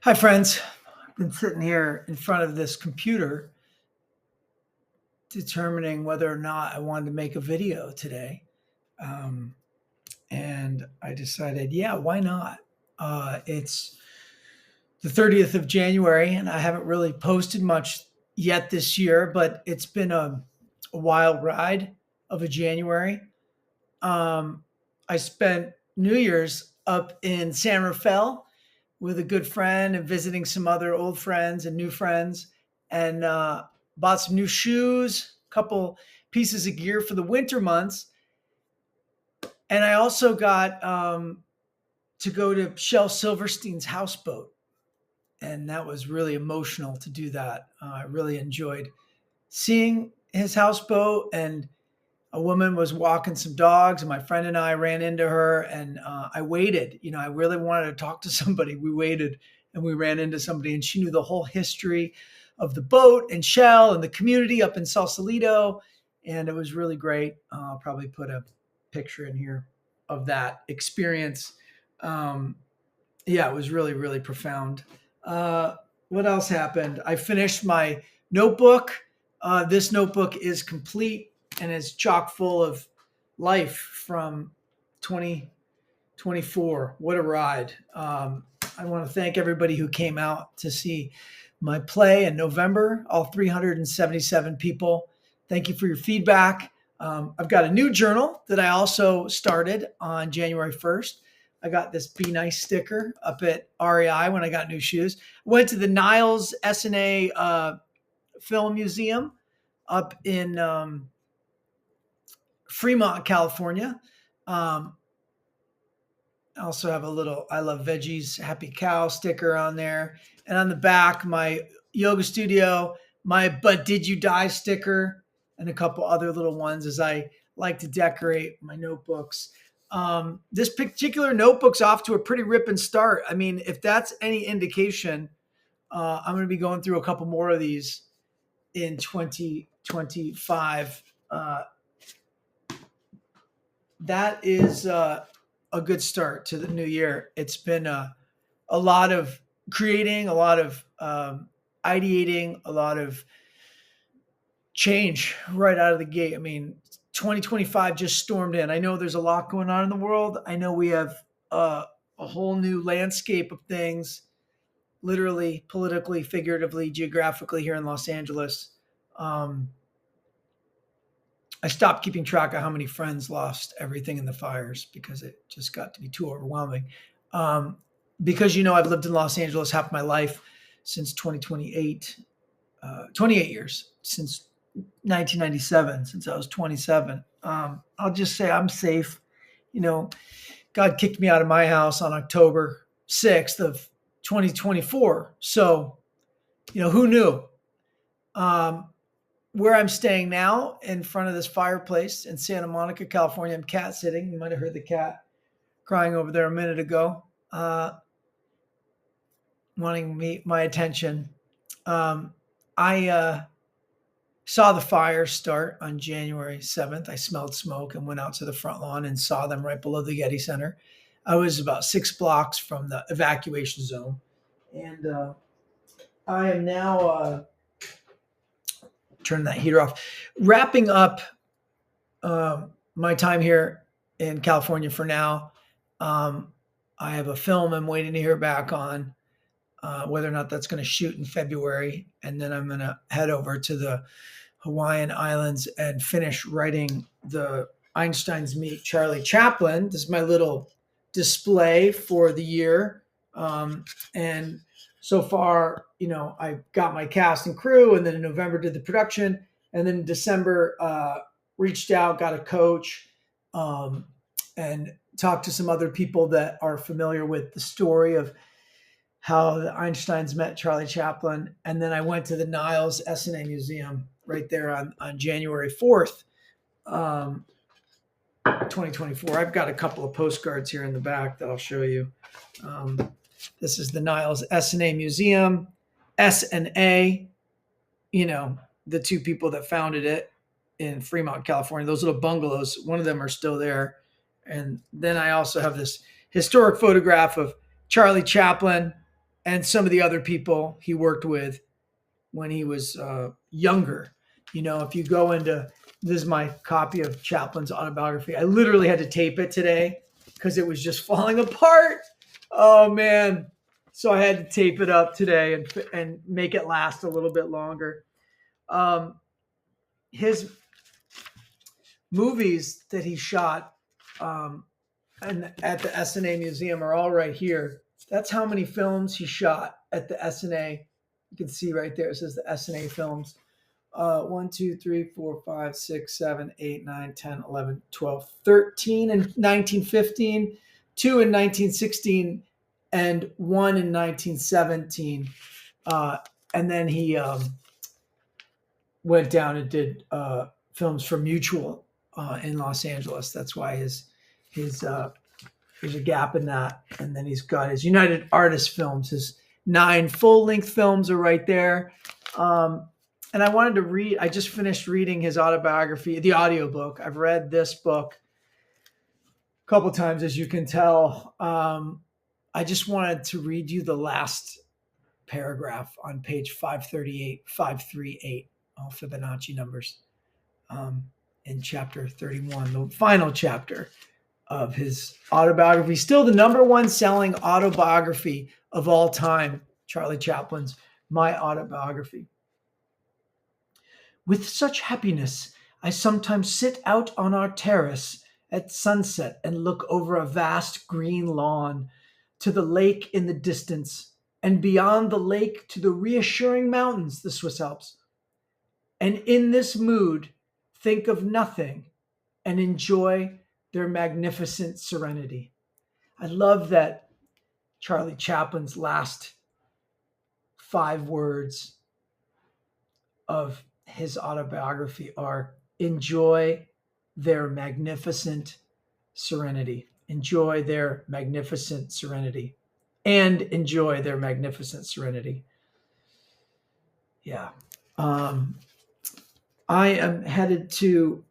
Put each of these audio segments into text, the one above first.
Hi, friends. I've been sitting here in front of this computer determining whether or not I wanted to make a video today. Um, and I decided, yeah, why not? It's the 30th of January, and I haven't really posted much yet this year, but it's been a wild ride of a January. Um, I spent New Year's up in San Rafael with a good friend and visiting some other old friends and new friends, and bought some new shoes, a couple pieces of gear for the winter months. And I also got to go to Shel Silverstein's houseboat. And that was really emotional to do that. I really enjoyed seeing his houseboat, and a woman was walking some dogs, and my friend and I ran into her, and I waited. I really wanted to talk to somebody. We waited, and we ran into somebody, and she knew the whole history of the boat and Shell and the community up in Sausalito, and it was really great. I'll probably put a picture in here of that experience. Um, yeah, it was really, really profound. Uh, what else happened? I finished my notebook. This notebook is complete and is chock full of life from 2024. What a ride. I want to thank everybody who came out to see my play in November, all 377 people. Thank you for your feedback. I've got a new journal that I also started on January 1st. I got this Be Nice sticker up at REI when I got new shoes. Went to the Niles S&A Film Museum up in Fremont, California. I also have a little I Love Veggies Happy Cow sticker on there. And on the back, my yoga studio, my But Did You Die sticker, and a couple other little ones as I like to decorate my notebooks. This particular notebook's off to a pretty ripping start. I mean, if that's any indication, I'm going to be going through a couple more of these in 2025. That is a good start to the new year. It's been a lot of creating, a lot of ideating, a lot of change right out of the gate. I mean, 2025 just stormed in. I know there's a lot going on in the world. I know we have a whole new landscape of things, literally, politically, figuratively, geographically here in Los Angeles. Um, I stopped keeping track of how many friends lost everything in the fires because it just got to be too overwhelming. Um, because I've lived in Los Angeles half my life since 2028, 28 years since 1997, since I was 27. I'll just say I'm safe. You know, God kicked me out of my house on October 6th of 2024. So, who knew? Um, where I'm staying now, in front of this fireplace in Santa Monica, California, I'm cat sitting. You might have heard the cat crying over there a minute ago, wanting my attention. I saw the fire start on January 7th. I smelled smoke and went out to the front lawn and saw them right below the Getty Center. I was about 6 blocks from the evacuation zone. And I am now turn that heater off, wrapping up my time here in California for now. I have a film I'm waiting to hear back on whether or not that's going to shoot in February. And then I'm going to head over to the Hawaiian Islands and finish writing the Einstein's Meet Charlie Chaplin. This is my little display for the year. And so far, I got my cast and crew, and then in November did the production, and then in December reached out, got a coach, and talked to some other people that are familiar with the story of how the Einsteins met Charlie Chaplin. And then I went to the Niles S&A Museum right there on January 4th, 2024. I've got a couple of postcards here in the back that I'll show you. This is the Niles S&A Museum. S&A, the two people that founded it in Fremont, California. Those little bungalows, one of them are still there. And then I also have this historic photograph of Charlie Chaplin and some of the other people he worked with when he was younger. If you go into this is my copy of Chaplin's autobiography. I literally had to tape it today because it was just falling apart. Oh man. So I had to tape it up today and make it last a little bit longer. His movies that he shot and at the SNA Museum are all right here. That's how many films he shot at the SNA. You can see right there, it says the SNA films. 1, 2, 3, 4, 5, 6, 7, 8, 9, 10, 11, 12, 13 in 1915, 2 in 1916, and 1 in 1917. And then he went down and did films for Mutual in Los Angeles. That's why his there's a gap in that. And then he's got his United Artists films. His 9 full-length films are right there. And I wanted to read, I just finished reading his autobiography, the audiobook. I've read this book a couple times, as you can tell. I just wanted to read you the last paragraph on page 538, all Fibonacci numbers, in chapter 31, the final chapter of his autobiography. Still the number 1 selling autobiography of all time, Charlie Chaplin's My Autobiography. With such happiness, I sometimes sit out on our terrace at sunset and look over a vast green lawn to the lake in the distance, and beyond the lake to the reassuring mountains, the Swiss Alps. And in this mood, think of nothing and enjoy their magnificent serenity. I love that Charlie Chaplin's last 5 words of his autobiography are enjoy their magnificent serenity. Enjoy their magnificent serenity. And enjoy their magnificent serenity. Yeah. I am headed to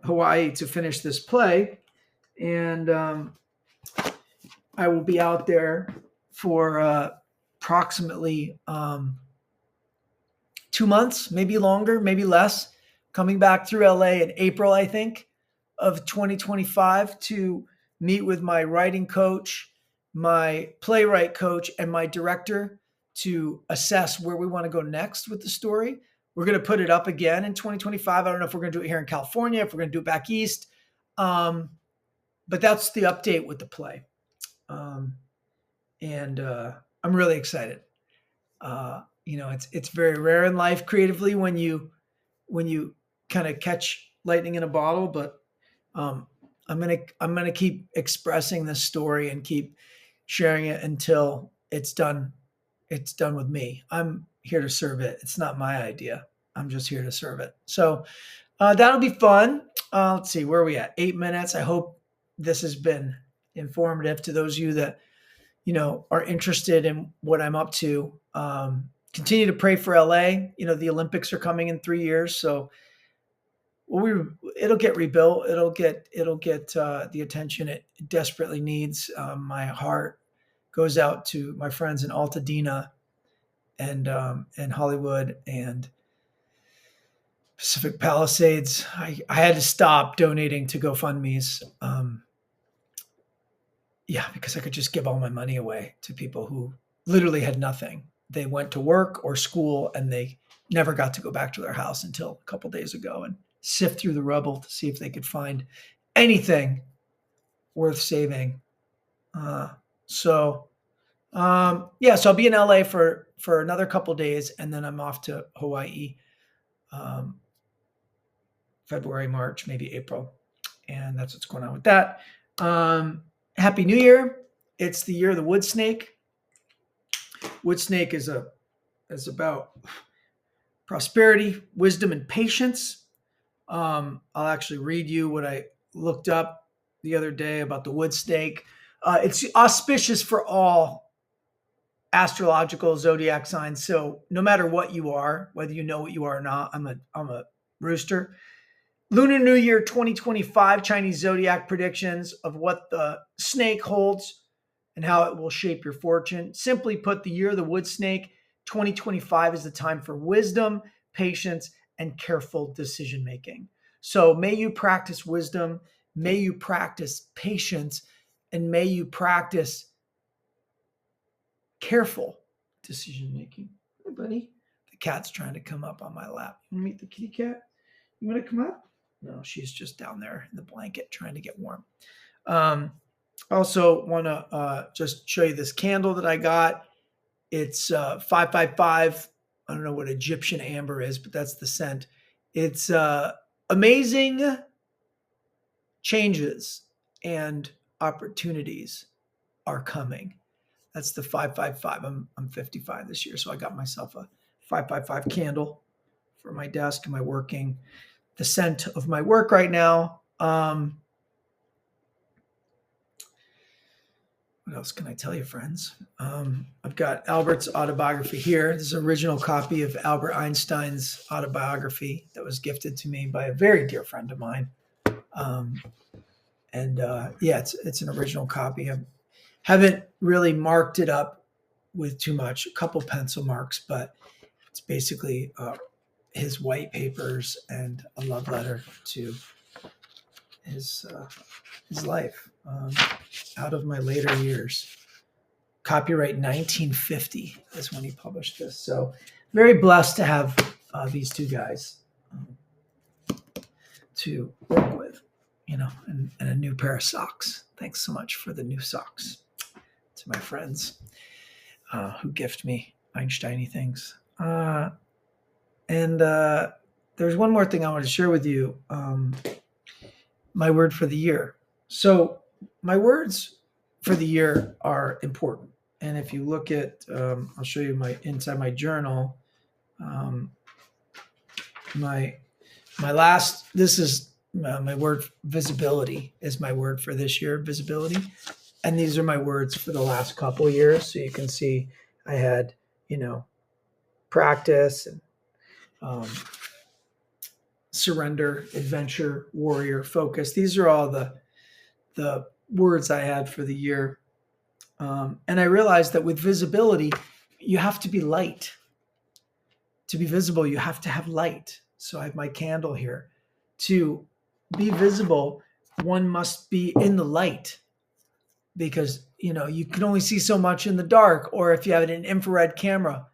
Hawaii to finish this play, and I will be out there for approximately 2 months, maybe longer, maybe less, coming back through LA in April, I think, of 2025 to meet with my writing coach, my playwright coach, and my director to assess where we want to go next with the story. We're going to put it up again in 2025. I don't know if we're going to do it here in California, if we're going to do it back east. But that's the update with the play. And I'm really excited. It's very rare in life creatively when you kind of catch lightning in a bottle, but I'm gonna keep expressing this story and keep sharing it until it's done. It's done with me. I'm here to serve it. It's not my idea. I'm just here to serve it. So that'll be fun. Let's see, where are we at? 8 minutes. I hope this has been informative to those of you that are interested in what I'm up to. Continue to pray for LA. The Olympics are coming in 3 years, so it'll get rebuilt. It'll get the attention it desperately needs. My heart goes out to my friends in Altadena and Hollywood and Pacific Palisades. I had to stop donating to GoFundMe's. Because I could just give all my money away to people who literally had nothing. They went to work or school and they never got to go back to their house until a couple days ago and sift through the rubble to see if they could find anything worth saving. So I'll be in LA for another couple days, and then I'm off to Hawaii, February, March, maybe April. And that's what's going on with that. Happy New Year. It's the year of the wood snake. Wood snake is about prosperity, wisdom, and patience. I'll actually read you what I looked up the other day about the wood snake. It's auspicious for all astrological zodiac signs. So no matter what you are, whether you know what you are or not, I'm a rooster. Lunar New Year 2025 Chinese zodiac predictions of what the snake holds and how it will shape your fortune. Simply put, the year of the wood snake, 2025, is the time for wisdom, patience, and careful decision making. So may you practice wisdom, may you practice patience, and may you practice careful decision making. Hey, buddy. The cat's trying to come up on my lap. You want to meet the kitty cat? You want to come up? No, she's just down there in the blanket trying to get warm. Also want to just show you this candle that I got. It's 555. I don't know what Egyptian amber is, but that's the scent. It's amazing changes and opportunities are coming. That's the 555. I'm 55 this year, so I got myself a 555 candle for my desk. Am I working? The scent of my work right now. What else can I tell you, friends? I've got Albert's autobiography here. This is an original copy of Albert Einstein's autobiography that was gifted to me by a very dear friend of mine. Yeah, it's an original copy. I haven't really marked it up with too much, a couple pencil marks, but it's basically his white papers and a love letter to his life out of my later years. Copyright 1950 is when he published this. So very blessed to have these two guys to work with, and a new pair of socks. Thanks so much for the new socks to my friends who gift me Einstein-y things. There's one more thing I want to share with you. My word for the year. So my words for the year are important. And if you look at, I'll show you inside my journal. This is my word. Visibility is my word for this year. Visibility, and these are my words for the last couple years. So you can see I had, practice and surrender, adventure, warrior, focus. These are all the words I had for the year. And I realized that with visibility, you have to be light. To be visible, you have to have light. So I have my candle here. To be visible, one must be in the light, because you can only see so much in the dark, or if you have an infrared camera,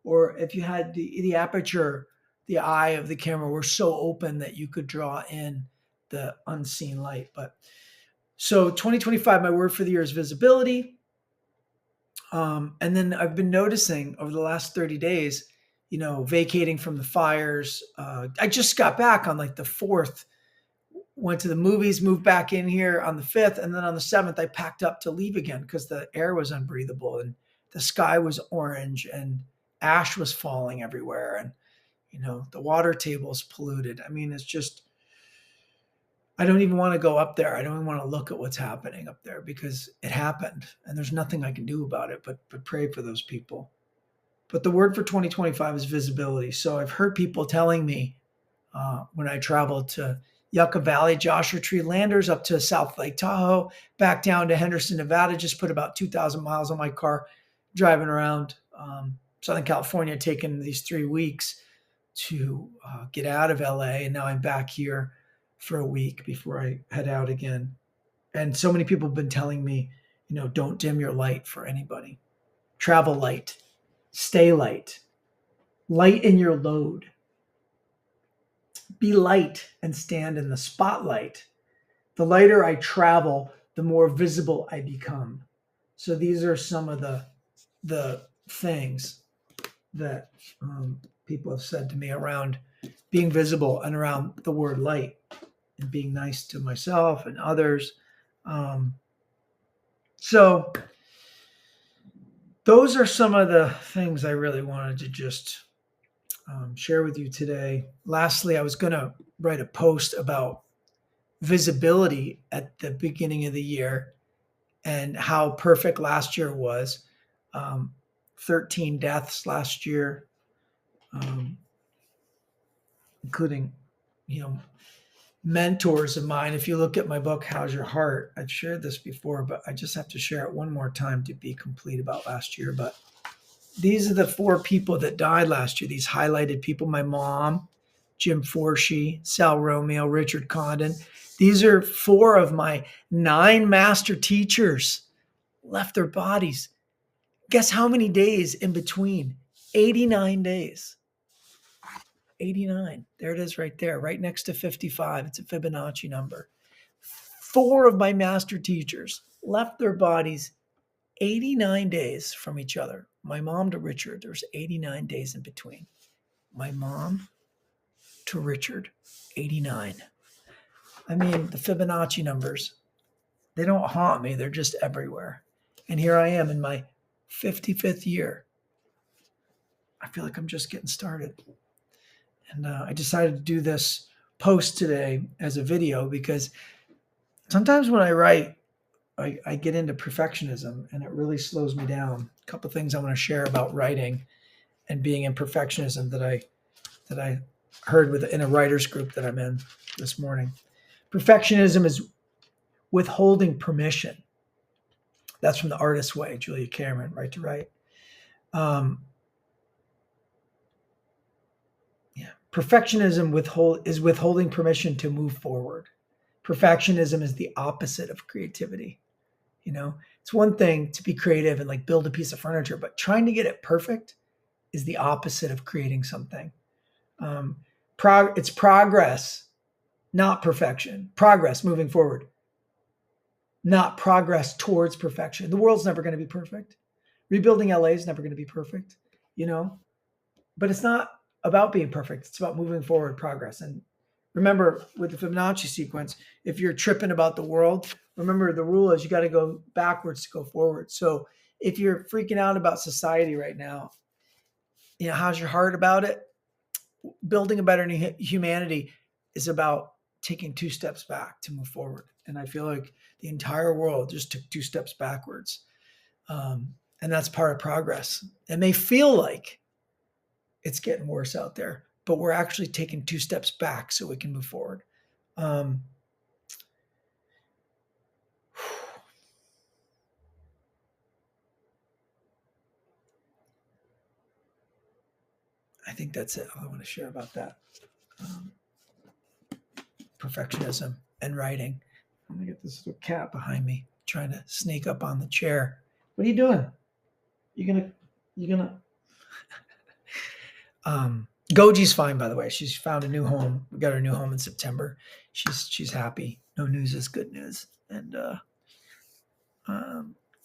or if you had the aperture, the eye of the camera were so open that you could draw in the unseen light. But so 2025, my word for the year is visibility. And then I've been noticing over the last 30 days, vacating from the fires. I just got back on like the 4th, went to the movies, moved back in here on the 5th. And then on the 7th, I packed up to leave again because the air was unbreathable and the sky was orange and ash was falling everywhere. And, the water table is polluted. I mean, it's just, I don't even want to go up there. I don't even want to look at what's happening up there because it happened and there's nothing I can do about it but pray for those people. But the word for 2025 is visibility. So I've heard people telling me when I traveled to Yucca Valley, Joshua Tree Landers, up to South Lake Tahoe, back down to Henderson, Nevada, just put about 2,000 miles on my car, driving around Southern California, taking these 3 weeks to get out of LA. And now I'm back here for a week before I head out again. And so many people have been telling me, don't dim your light for anybody. Travel light, stay light, light in your load. Be light and stand in the spotlight. The lighter I travel, the more visible I become. So these are some of the things that people have said to me around being visible and around the word light and being nice to myself and others. So those are some of the things I really wanted to just share with you today. Lastly, I was going to write a post about visibility at the beginning of the year and how perfect last year was. 13 deaths last year, including, mentors of mine. If you look at my book, How's Your Heart, I've shared this before, but I just have to share it one more time to be complete about last year. But these are the 4 people that died last year, these highlighted people: my mom, Jim Forshee, Sal Romeo, Richard Condon. These are 4 of my 9 master teachers left their bodies. Guess how many days in between? 89 days. 89. There it is right there, right next to 55. It's a Fibonacci number. 4 of my master teachers left their bodies 89 days from each other. My mom to Richard, there's 89 days in between. My mom to Richard, 89. I mean, the Fibonacci numbers, they don't haunt me. They're just everywhere. And here I am in my 55th year. I feel like I'm just getting started. And I decided to do this post today as a video because sometimes when I write, I get into perfectionism and it really slows me down. A couple of things I want to share about writing and being in perfectionism that I heard in a writers group that I'm in this morning. Perfectionism is withholding permission. That's from The Artist's Way, Julia Cameron, Right to Write. Perfectionism is withholding permission to move forward. Perfectionism is the opposite of creativity. It's one thing to be creative and like build a piece of furniture, but trying to get it perfect is the opposite of creating something. It's progress, not perfection. Progress, moving forward, not progress towards perfection. The world's never going to be perfect. Rebuilding LA is never going to be perfect, but it's not about being perfect. It's about moving forward, progress. And remember, with the Fibonacci sequence, if you're tripping about the world, remember the rule is you got to go backwards to go forward. So if you're freaking out about society right now, how's your heart about it? Building a better humanity is about taking 2 steps back to move forward. And I feel like the entire world just took 2 steps backwards. And that's part of progress. It may feel like it's getting worse out there, but we're actually taking 2 steps back so we can move forward. I think that's it. All I want to share about that. Perfectionism and writing. I'm going to get this little cat behind me trying to sneak up on the chair. What are you doing? You gonna Goji's fine, by the way. She's found a new home. We got her new home in September. She's happy. No news is good news. And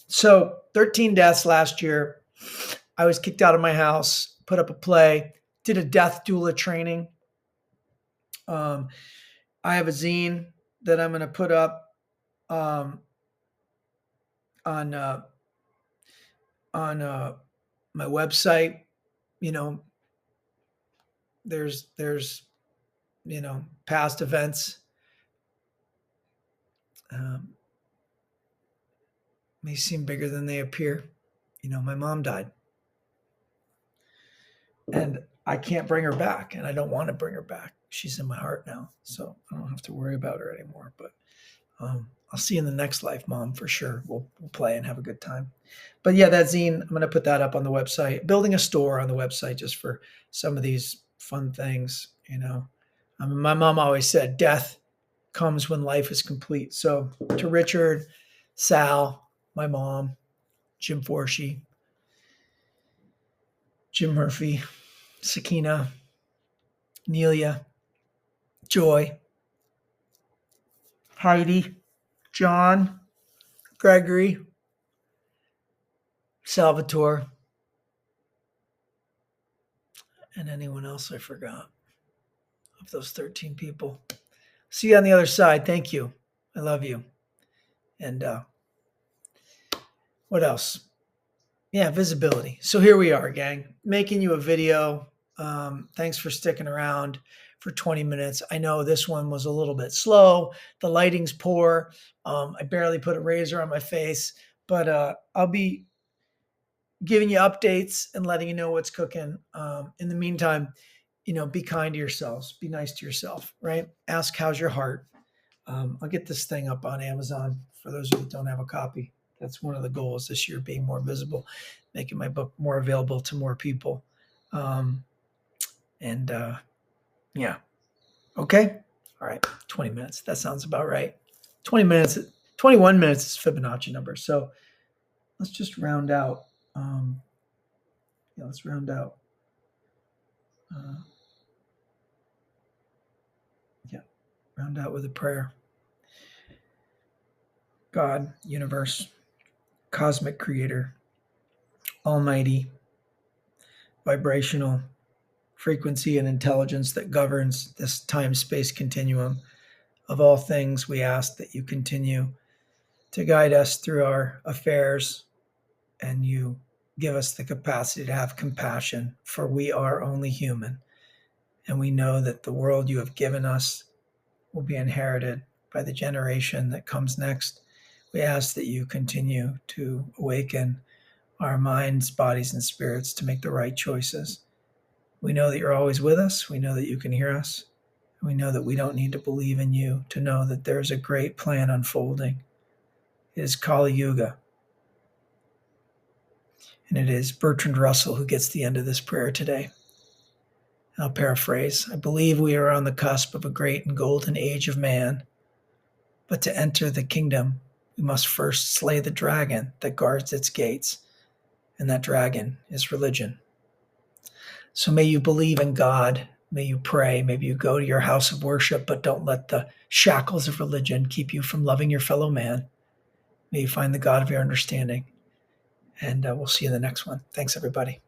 so 13 deaths last year. I was kicked out of my house, put up a play, did a death doula training. I have a zine that I'm going to put up on my website. There's past events. May seem bigger than they appear. My mom died. And I can't bring her back, and I don't want to bring her back. She's in my heart now, so I don't have to worry about her anymore. But I'll see you in the next life, Mom, for sure. We'll play and have a good time. But yeah, that zine, I'm going to put that up on the website. Building a store on the website just for some of these fun things, my mom always said, death comes when life is complete. So to Richard, Sal, my mom, Jim Forshee, Jim Murphy, Sakina, Nelia, Joy, Heidi, John, Gregory, Salvatore, and anyone else I forgot of those 13 people. See you on the other side. Thank you. I love you. And what else? Yeah, visibility. So here we are, gang, making you a video. Thanks for sticking around for 20 minutes. I know this one was a little bit slow. The lighting's poor. I barely put a razor on my face, but I'll be giving you updates and letting you know what's cooking. In the meantime, be kind to yourselves, be nice to yourself, right? Ask, how's your heart? I'll get this thing up on Amazon for those of you that don't have a copy. That's one of the goals this year, being more visible, making my book more available to more people. And yeah. Okay. All right. 20 minutes. That sounds about right. 20 minutes, 21 minutes is Fibonacci number. So let's just round out. Let's round out. Round out with a prayer. God, universe, cosmic creator, almighty, vibrational frequency and intelligence that governs this time-space continuum of all things, we ask that you continue to guide us through our affairs, and you give us the capacity to have compassion, for we are only human, and we know that the world you have given us will be inherited by the generation that comes next. We ask that you continue to awaken our minds, bodies, and spirits to make the right choices. We know that you're always with us. We know that you can hear us. We know that we don't need to believe in you to know that there's a great plan unfolding. It is Kali Yuga. And it is Bertrand Russell who gets the end of this prayer today. I'll paraphrase. I believe we are on the cusp of a great and golden age of man. But to enter the kingdom, we must first slay the dragon that guards its gates. And that dragon is religion. So may you believe in God. May you pray. Maybe you go to your house of worship, but don't let the shackles of religion keep you from loving your fellow man. May you find the God of your understanding. And we'll see you in the next one. Thanks, everybody.